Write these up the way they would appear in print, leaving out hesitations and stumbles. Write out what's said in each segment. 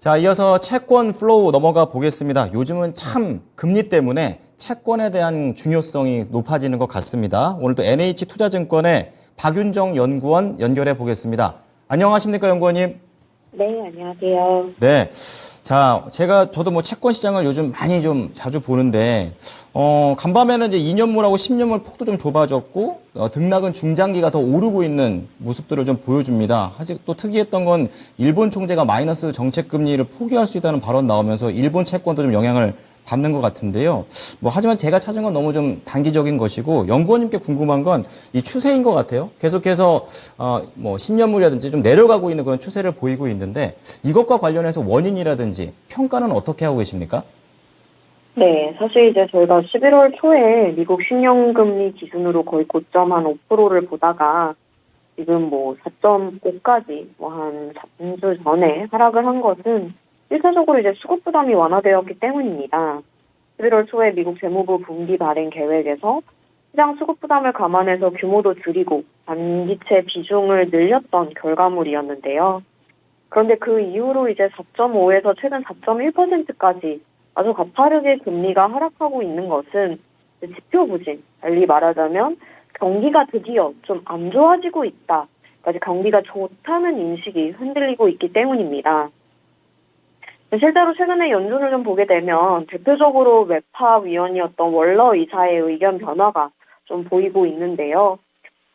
자, 이어서 채권 플로우 넘어가 보겠습니다. 요즘은 참 금리 때문에 채권에 대한 중요성이 높아지는 것 같습니다. 오늘도 NH투자증권의 박윤정 연구원 연결해 보겠습니다. 안녕하십니까, 연구원님? 네, 안녕하세요. 네. 자, 저도 뭐 채권 시장을 요즘 많이 좀 자주 보는데, 간밤에는 이제 2년물하고 10년물 폭도 좀 좁아졌고, 등락은 중장기가 더 오르고 있는 모습들을 좀 보여줍니다. 아직 또 특이했던 건 일본 총재가 마이너스 정책 금리를 포기할 수 있다는 발언 나오면서 일본 채권도 좀 영향을 받는 것 같은데요. 하지만 제가 찾은 건 너무 좀 단기적인 것이고, 연구원님께 궁금한 건 이 추세인 것 같아요. 계속해서, 10년물이라든지 좀 내려가고 있는 그런 추세를 보이고 있는데, 이것과 관련해서 원인이라든지 평가는 어떻게 하고 계십니까? 네, 사실 이제 저희가 11월 초에 미국 10년 금리 기준으로 거의 고점 한 5%를 보다가 지금 4.5까지 한 3주 전에 하락을 한 것은 일차적으로 이제 수급 부담이 완화되었기 때문입니다. 11월 초에 미국 재무부 분기 발행 계획에서 시장 수급 부담을 감안해서 규모도 줄이고 반기채 비중을 늘렸던 결과물이었는데요. 그런데 그 이후로 이제 4.5에서 최근 4.1%까지 아주 가파르게 금리가 하락하고 있는 것은 지표 부진, 달리 말하자면 경기가 드디어 좀 안 좋아지고 있다. 그러니까 경기가 좋다는 인식이 흔들리고 있기 때문입니다. 실제로 최근에 연준을 좀 보게 되면 대표적으로 매파 위원이었던 월러 의사의 의견 변화가 좀 보이고 있는데요.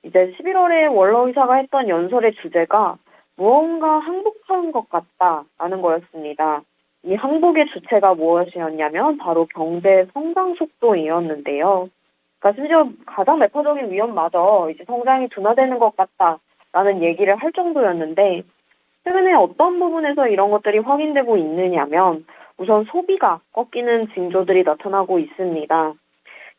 이제 11월에 월러 의사가 했던 연설의 주제가 무언가 항복한 것 같다라는 거였습니다. 이 항복의 주체가 무엇이었냐면 바로 경제 성장 속도이었는데요. 그러니까 심지어 가장 매파적인 위원마저 이제 성장이 둔화되는 것 같다라는 얘기를 할 정도였는데 최근에 어떤 부분에서 이런 것들이 확인되고 있느냐면 우선 소비가 꺾이는 징조들이 나타나고 있습니다.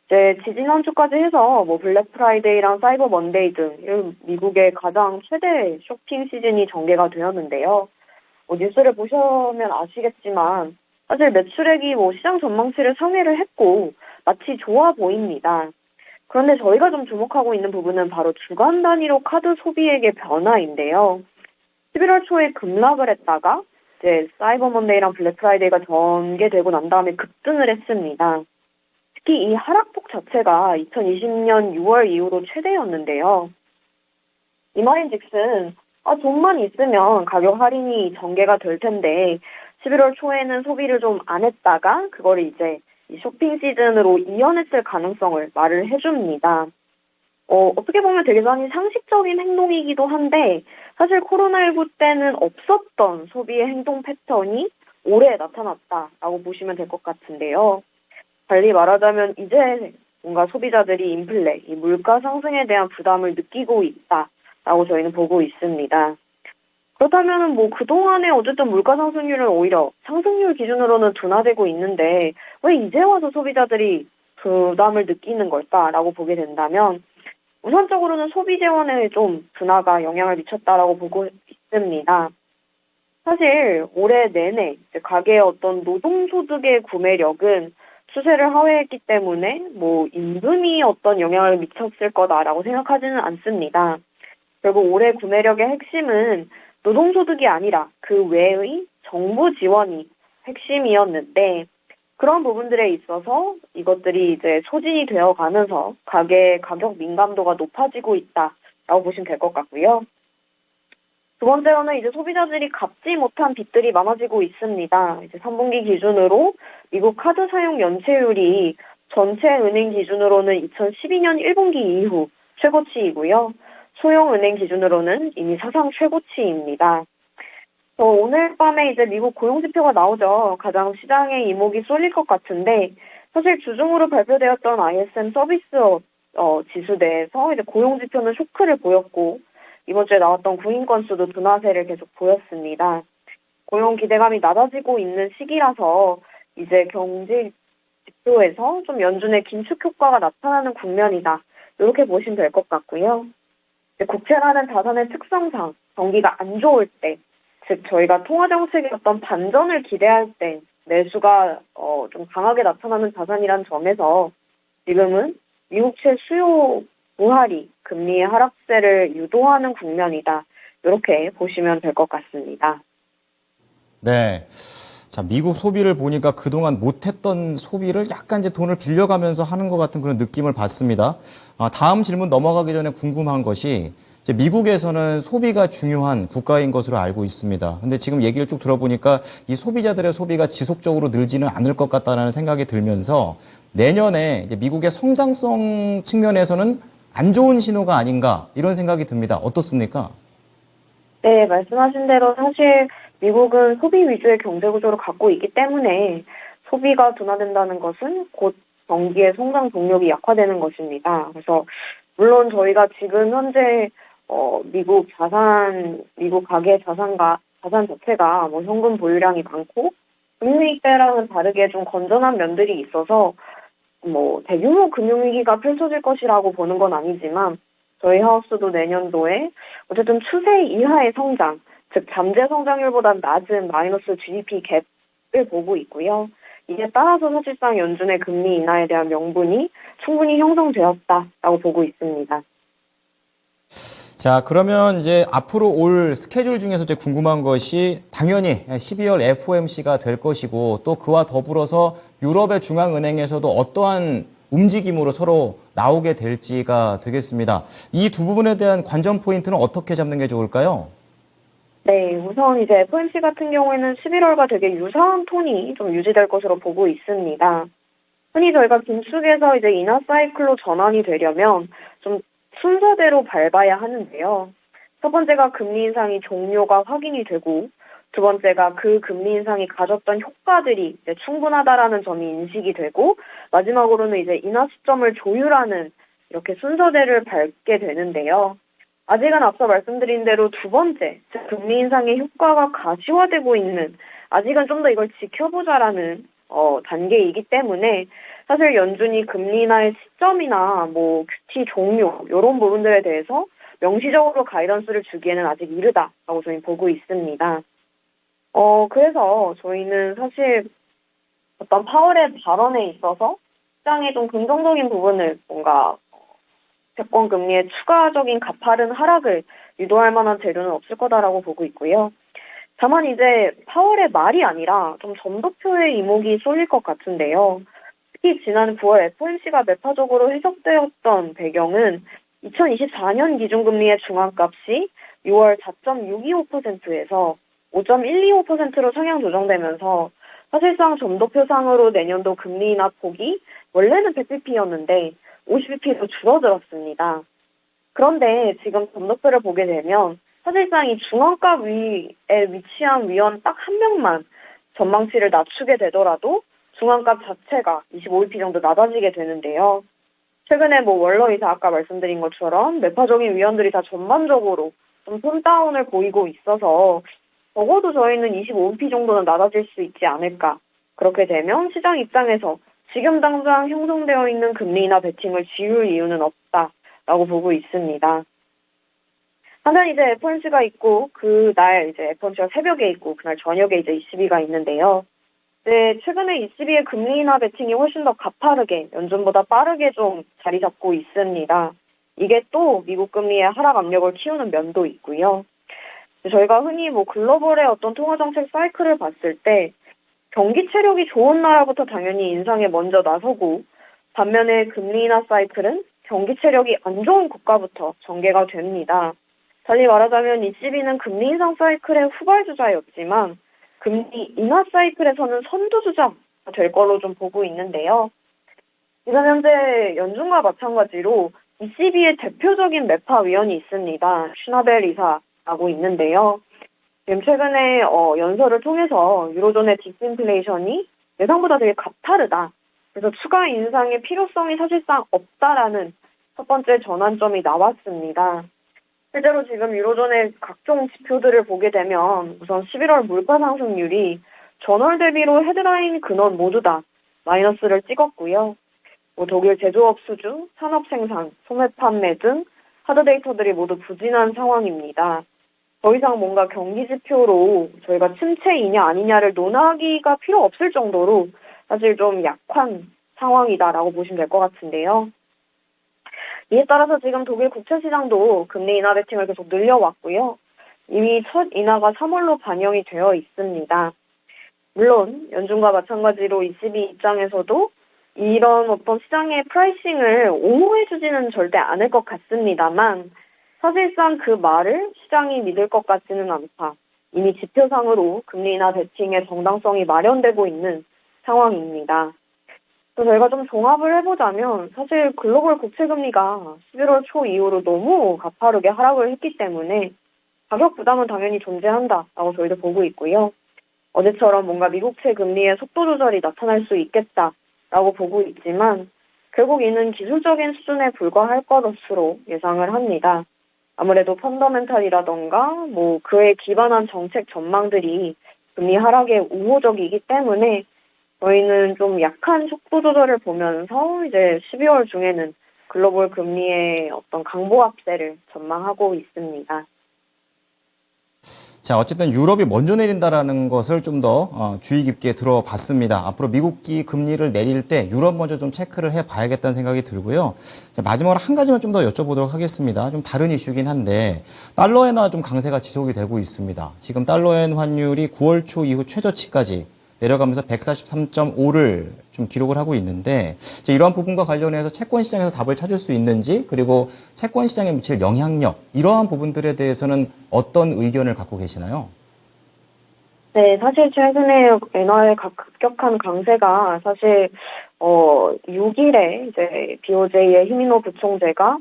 이제 지지난주까지 해서 블랙 프라이데이랑 사이버 먼데이 등 미국의 가장 최대 쇼핑 시즌이 전개가 되었는데요. 뉴스를 보시면 아시겠지만 사실 매출액이 시장 전망치를 상회를 했고 마치 좋아 보입니다. 그런데 저희가 좀 주목하고 있는 부분은 바로 주간 단위로 카드 소비액의 변화인데요. 11월 초에 급락을 했다가 이제 사이버 먼데이랑 블랙 프라이데이가 전개되고 난 다음에 급등을 했습니다. 특히 이 하락폭 자체가 2020년 6월 이후로 최대였는데요. 이 말인즉슨 돈만 있으면 가격 할인이 전개가 될 텐데 11월 초에는 소비를 좀 안 했다가 그거를 이제 이 쇼핑 시즌으로 이어냈을 가능성을 말을 해줍니다. 어떻게 보면 되게 상식적인 행동이기도 한데 사실 코로나19 때는 없었던 소비의 행동 패턴이 올해 나타났다라고 보시면 될 것 같은데요. 달리 말하자면 이제 뭔가 소비자들이 인플레, 이 물가 상승에 대한 부담을 느끼고 있다라고 저희는 보고 있습니다. 그렇다면 그동안에 어쨌든 물가 상승률은 오히려 상승률 기준으로는 둔화되고 있는데 왜 이제 와서 소비자들이 부담을 느끼는 걸까라고 보게 된다면 우선적으로는 소비 재원에 좀 둔화가 영향을 미쳤다라고 보고 있습니다. 사실 올해 내내 가계의 어떤 노동소득의 구매력은 추세를 하회했기 때문에 임금이 어떤 영향을 미쳤을 거다라고 생각하지는 않습니다. 결국 올해 구매력의 핵심은 노동소득이 아니라 그 외의 정부 지원이 핵심이었는데 그런 부분들에 있어서 이것들이 이제 소진이 되어 가면서 가계의 가격 민감도가 높아지고 있다라고 보시면 될 것 같고요. 두 번째로는 이제 소비자들이 갚지 못한 빚들이 많아지고 있습니다. 이제 3분기 기준으로 미국 카드 사용 연체율이 전체 은행 기준으로는 2012년 1분기 이후 최고치이고요. 소형 은행 기준으로는 이미 사상 최고치입니다. 오늘 밤에 이제 미국 고용 지표가 나오죠. 가장 시장의 이목이 쏠릴 것 같은데 사실 주중으로 발표되었던 ISM 서비스 지수 내에서 이제 고용 지표는 쇼크를 보였고 이번 주에 나왔던 구인 건수도 둔화세를 계속 보였습니다. 고용 기대감이 낮아지고 있는 시기라서 이제 경제 지표에서 좀 연준의 긴축 효과가 나타나는 국면이다. 이렇게 보시면 될 것 같고요. 국채라는 자산의 특성상 경기가 안 좋을 때, 즉 저희가 통화 정책의 어떤 반전을 기대할 때 매수가 좀 강하게 나타나는 자산이란 점에서 지금은 미국채 수요 부활이 금리의 하락세를 유도하는 국면이다. 이렇게 보시면 될 것 같습니다. 네. 자, 미국 소비를 보니까 그동안 못했던 소비를 약간 이제 돈을 빌려가면서 하는 것 같은 그런 느낌을 받습니다. 다음 질문 넘어가기 전에 궁금한 것이 이제 미국에서는 소비가 중요한 국가인 것으로 알고 있습니다. 근데 지금 얘기를 쭉 들어보니까 이 소비자들의 소비가 지속적으로 늘지는 않을 것 같다는 생각이 들면서 내년에 이제 미국의 성장성 측면에서는 안 좋은 신호가 아닌가 이런 생각이 듭니다. 어떻습니까? 네, 말씀하신 대로 사실 미국은 소비 위주의 경제 구조를 갖고 있기 때문에 소비가 둔화된다는 것은 곧 경기의 성장 동력이 약화되는 것입니다. 그래서 물론 저희가 지금 현재 미국 가계 자산 자체가 뭐 현금 보유량이 많고 금융위기 때랑은 다르게 좀 건전한 면들이 있어서 뭐 대규모 금융위기가 펼쳐질 것이라고 보는 건 아니지만 저희 하우스도 내년도에 어쨌든 추세 이하의 성장, 즉 잠재 성장률보다 낮은 마이너스 GDP 갭을 보고 있고요. 이에 따라서 사실상 연준의 금리 인하에 대한 명분이 충분히 형성되었다라고 보고 있습니다. 자, 그러면 이제 앞으로 올 스케줄 중에서 이제 궁금한 것이 당연히 12월 FOMC가 될 것이고 또 그와 더불어서 유럽의 중앙은행에서도 어떠한 움직임으로 서로 나오게 될지가 되겠습니다. 이 두 부분에 대한 관전 포인트는 어떻게 잡는 게 좋을까요? 네, 우선 이제 FOMC 같은 경우에는 11월과 되게 유사한 톤이 좀 유지될 것으로 보고 있습니다. 흔히 저희가 긴축에서 이제 인하 사이클로 전환이 되려면 좀 순서대로 밟아야 하는데요. 첫 번째가 금리 인상이 종료가 확인이 되고, 두 번째가 그 금리 인상이 가졌던 효과들이 이제 충분하다라는 점이 인식이 되고, 마지막으로는 이제 인하 시점을 조율하는 이렇게 순서대를 밟게 되는데요. 아직은 앞서 말씀드린 대로 두 번째, 즉 금리 인상의 효과가 가시화되고 있는, 아직은 좀 더 이걸 지켜보자라는 단계이기 때문에 사실 연준이 금리 인하의 시점이나 뭐 QT 종료 이런 부분들에 대해서 명시적으로 가이던스를 주기에는 아직 이르다라고 저희는 보고 있습니다. 그래서 저희는 사실 어떤 파월의 발언에 있어서 시장의 좀 긍정적인 부분을 뭔가 채권 금리의 추가적인 가파른 하락을 유도할 만한 재료는 없을 거다라고 보고 있고요. 다만 이제 파월의 말이 아니라 좀 점도표의 이목이 쏠릴 것 같은데요. 특히 지난 9월 FOMC가 매파적으로 해석되었던 배경은 2024년 기준금리의 중앙값이 6월 4.625%에서 5.125%로 상향 조정되면서 사실상 점도표상으로 내년도 금리 인하 폭이 원래는 100bp였는데 50bp로 줄어들었습니다. 그런데 지금 점도표를 보게 되면 사실상 이 중앙값 위에 위치한 위원 딱 한 명만 전망치를 낮추게 되더라도 중앙값 자체가 25bp 정도 낮아지게 되는데요. 최근에 뭐 월러이사 아까 말씀드린 것처럼 매파적인 위원들이 다 전반적으로 좀 손다운을 보이고 있어서 적어도 저희는 25bp 정도는 낮아질 수 있지 않을까. 그렇게 되면 시장 입장에서 지금 당장 형성되어 있는 금리 인하 베팅을 지울 이유는 없다라고 보고 있습니다. 한편 이제 FOMC가 있고 그날 이제 FOMC가 새벽에 있고 그날 저녁에 이제 ECB가 있는데요. 네, 최근에 ECB의 금리 인하 베팅이 훨씬 더 가파르게 연준보다 빠르게 좀 자리 잡고 있습니다. 이게 또 미국 금리의 하락 압력을 키우는 면도 있고요. 저희가 흔히 뭐 글로벌의 어떤 통화 정책 사이클을 봤을 때 경기 체력이 좋은 나라부터 당연히 인상에 먼저 나서고 반면에 금리 인하 사이클은 경기 체력이 안 좋은 국가부터 전개가 됩니다. 달리 말하자면 ECB는 금리 인상 사이클의 후발주자였지만 금리 인하 사이클에서는 선두주자가 될 걸로 좀 보고 있는데요. 지금 현재 연준과 마찬가지로 ECB의 대표적인 매파 위원이 있습니다. 슈나벨 이사라고 있는데요. 지금 최근에 연설을 통해서 유로존의 디스인플레이션이 예상보다 되게 가파르다. 그래서 추가 인상의 필요성이 사실상 없다라는 첫 번째 전환점이 나왔습니다. 실제로 지금 유로존의 각종 지표들을 보게 되면 우선 11월 물가 상승률이 전월 대비로 헤드라인 근원 모두 다 마이너스를 찍었고요. 뭐 독일 제조업 수주, 산업 생산, 소매 판매 등 하드 데이터들이 모두 부진한 상황입니다. 더 이상 뭔가 경기 지표로 저희가 침체이냐 아니냐를 논하기가 필요 없을 정도로 사실 좀 약한 상황이다라고 보시면 될 것 같은데요. 이에 따라서 지금 독일 국채 시장도 금리 인하 베팅을 계속 늘려왔고요. 이미 첫 인하가 3월로 반영이 되어 있습니다. 물론 연준과 마찬가지로 ECB 입장에서도 이런 어떤 시장의 프라이싱을 옹호해주지는 절대 않을 것 같습니다만 사실상 그 말을 시장이 믿을 것 같지는 않다. 이미 지표상으로 금리 인하 대칭의 정당성이 마련되고 있는 상황입니다. 그래서 저희가 좀 종합을 해보자면 사실 글로벌 국채금리가 11월 초 이후로 너무 가파르게 하락을 했기 때문에 가격 부담은 당연히 존재한다라고 저희도 보고 있고요. 어제처럼 뭔가 미국채 금리의 속도 조절이 나타날 수 있겠다라고 보고 있지만 결국 이는 기술적인 수준에 불과할 것으로 예상을 합니다. 아무래도 펀더멘탈이라던가 그에 기반한 정책 전망들이 금리 하락에 우호적이기 때문에 저희는 좀 약한 속도 조절을 보면서 이제 12월 중에는 글로벌 금리의 어떤 강보 압세를 전망하고 있습니다. 자, 어쨌든 유럽이 먼저 내린다라는 것을 좀 더 주의 깊게 들어봤습니다. 앞으로 미국이 금리를 내릴 때 유럽 먼저 좀 체크를 해봐야겠다는 생각이 들고요. 자, 마지막으로 한 가지만 좀 더 여쭤보도록 하겠습니다. 좀 다른 이슈긴 한데 달러 엔화 좀 강세가 지속이 되고 있습니다. 지금 달러 엔 환율이 9월 초 이후 최저치까지 내려가면서 143.5를 좀 기록을 하고 있는데 이러한 부분과 관련해서 채권 시장에서 답을 찾을 수 있는지 그리고 채권 시장에 미칠 영향력 이러한 부분들에 대해서는 어떤 의견을 갖고 계시나요? 네, 사실 최근에 엔화의 급격한 강세가 사실 6일에 이제 BOJ의 히미노 부총재가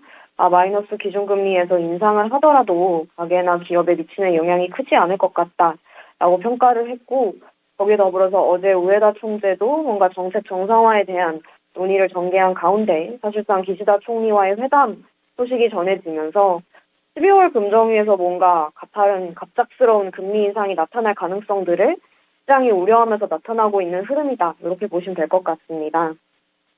마이너스 기준금리에서 인상을 하더라도 가계나 기업에 미치는 영향이 크지 않을 것 같다라고 평가를 했고 거기에 더불어서 어제 우에다 총재도 뭔가 정책 정상화에 대한 논의를 전개한 가운데 사실상 기시다 총리와의 회담 소식이 전해지면서 12월 금정위에서 뭔가 가파른 갑작스러운 금리 인상이 나타날 가능성들을 시장이 우려하면서 나타나고 있는 흐름이다. 이렇게 보시면 될 것 같습니다.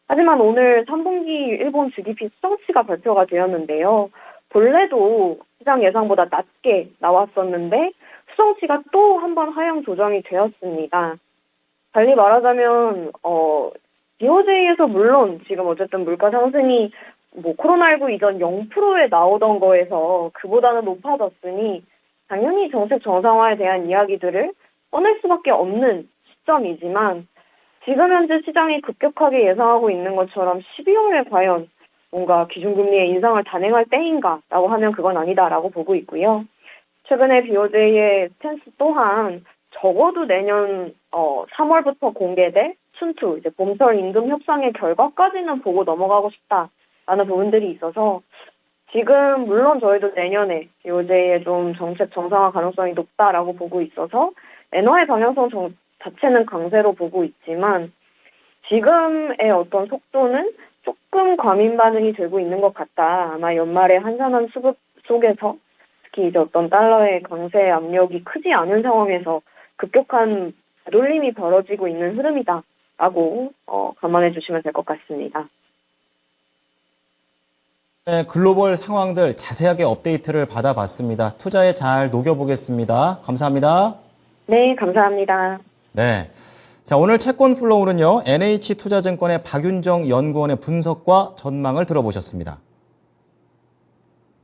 하지만 오늘 3분기 일본 GDP 수정치가 발표가 되었는데요. 본래도 시장 예상보다 낮게 나왔었는데 수정치가 또 한 번 하향 조정이 되었습니다. 달리 말하자면 BOJ에서 물론 지금 어쨌든 물가 상승이 코로나19 이전 0%에 나오던 거에서 그보다는 높아졌으니 당연히 정책 정상화에 대한 이야기들을 꺼낼 수밖에 없는 시점이지만 지금 현재 시장이 급격하게 예상하고 있는 것처럼 12월에 과연 뭔가 기준금리의 인상을 단행할 때인가라고 하면 그건 아니다라고 보고 있고요. 최근에 BOJ의 스탠스 또한 적어도 내년 3월부터 공개될 춘투 이제 봄철 임금 협상의 결과까지는 보고 넘어가고 싶다라는 부분들이 있어서 지금 물론 저희도 내년에 BOJ의 좀 정책 정상화 가능성이 높다라고 보고 있어서 엔화의 방향성 자체는 강세로 보고 있지만 지금의 어떤 속도는 조금 과민 반응이 되고 있는 것 같다. 아마 연말에 한산한 수급 속에서 특히 이제 어떤 달러의 강세 압력이 크지 않은 상황에서 급격한 되돌림이 벌어지고 있는 흐름이다라고 감안해 주시면 될 것 같습니다. 네, 글로벌 상황들 자세하게 업데이트를 받아봤습니다. 투자에 잘 녹여보겠습니다. 감사합니다. 네, 감사합니다. 네. 자, 오늘 채권 플로우는요, NH투자증권의 박윤정 연구원의 분석과 전망을 들어보셨습니다.